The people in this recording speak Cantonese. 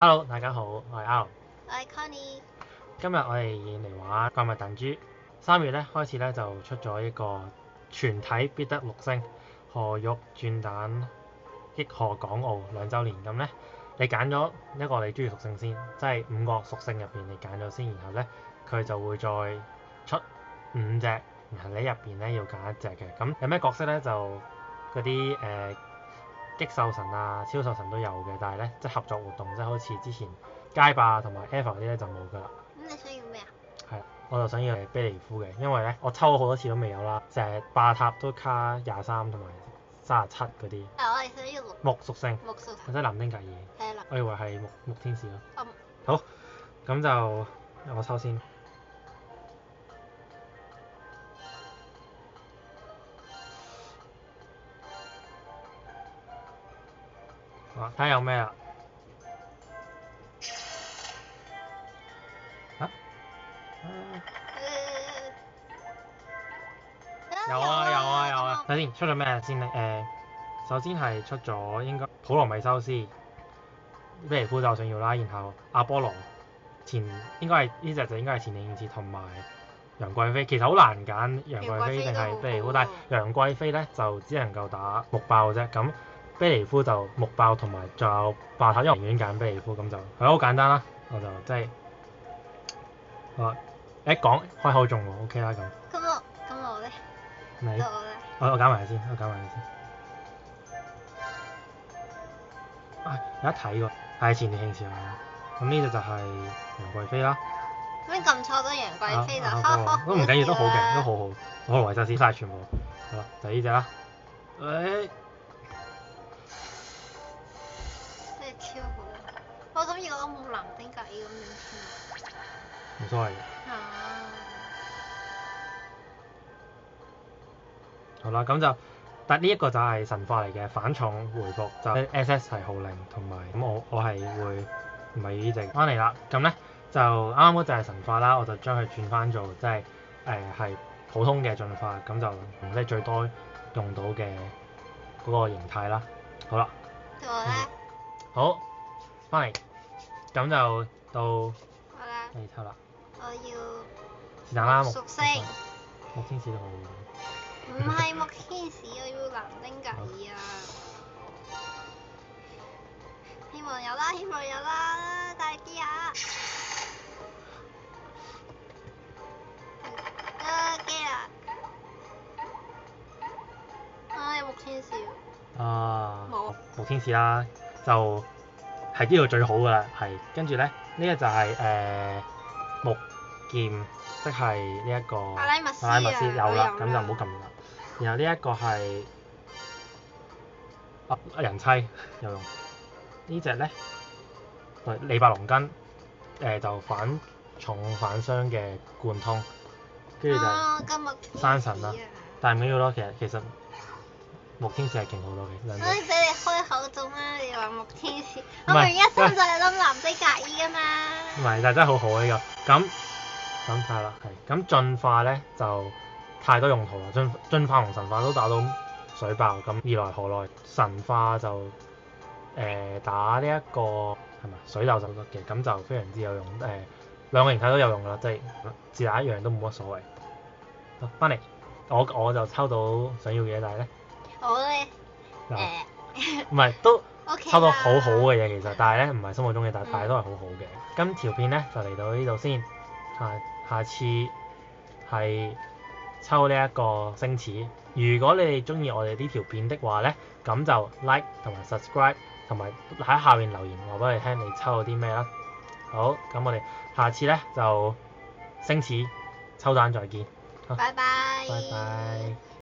Hello，大家好，我係 R。我係 Connie。今日我哋嚟玩怪物彈珠。3月咧開始咧就出咗一個全體必得6星何玉轉蛋益賀港澳2週年。咁咧你揀咗一個你中意屬性先，即係5個屬性入邊你揀咗先，然後咧佢就會再出5隻，然後你入邊咧要揀一隻嘅。咁有咩角色咧就嗰啲激獸神啊、超獸神都有嘅，但係咧即係合作活動，即係好似之前街霸同埋 EVA 嗰啲咧就冇㗎啦。咁你想要咩啊？係，我就想要係卑尼夫嘅，因為咧我抽咗好多次都未有啦，成日霸塔都卡23同埋37嗰啲。我哋想要木屬性，木屬性。即係藍丁格爾。係啦。我以為係木天使咯。嗯。好，咁就我抽先。睇下有咩啦。有啊！睇先出咗咩先咧？首先係出咗應該普羅米修斯、卑尼夫就我想要啦，然後阿波羅應該係呢隻就應該係前田慶次同埋楊貴妃。其實好難揀楊貴妃定係卑尼夫，但係楊貴妃咧就只能夠打木爆啫。咁卑尼夫就木爆同埋仲有爆塔，因為我寧願揀卑尼夫，咁就係好簡單啦。我就即係好一講開口中喎 ，OK 啦咁。咁我咧？你？到我咧。我揀埋你先，有得睇喎，係前田慶次啊。咁呢隻就係楊貴妃啦。咁撳錯咗楊貴妃就都唔緊要，都好嘅，都好好。我維修先曬全部，好啦，就呢隻啦。真係超好。我諗如果我冇藍丁格爾咁點算啊？冇所謂嘅。好啦，咁就但呢一個就係神化嚟嘅，反重回復就 SS 係號令同埋咁我係會唔係呢隻翻嚟啦。咁咧就啱啱嗰隻係神化啦，我就將佢轉翻做即係係普通嘅進化，咁就即係最多用到嘅嗰個形態啦。好啦，到我咧。好，翻嚟咁就到我咧。你抽啦。我要是但啦，木屬性。木天使都好。唔係木天使，我要藍丁格爾啊！希望有啦，大啲啊！機啦！有木天使喎。冇。木天使啦，就係呢個最好噶啦，係跟住咧呢個就係木劍，即係呢一個阿拉密斯有啦，咁就唔好撳啦。然後呢一個係人妻有用，呢隻咧利伯龍根就反重反傷嘅貫通，跟住就山神啦，但係唔緊要咯，其實木天使係勁好多嘅。我俾你開口中啦，你話木天使，我明一心就係諗藍丁格爾噶嘛。唔係，但係真係好好呢個。咁睇啦，係咁進化咧就太多用途啦，進化同神化都打到水爆，咁二來何來神化就打呢一個係咪水鬥就得嘅，咁就非常之有用。兩個形態都有用噶啦，即係自打一樣都冇乜所謂。好，翻嚟我就抽到想要嘅嘢，但係咧我咧唔係都抽到好好嘅嘢，其實但係咧唔係心目中嘅，但係都係好好嘅。咁條片咧就嚟到呢度先，下次係抽呢一個星矢。如果你哋中意我哋呢條片的話咧，咁就 like 同埋 subscribe 同埋喺下面留言話俾我哋聽你抽到啲咩啦。好，咁我哋下次咧就星矢抽蛋再見。拜拜。拜拜。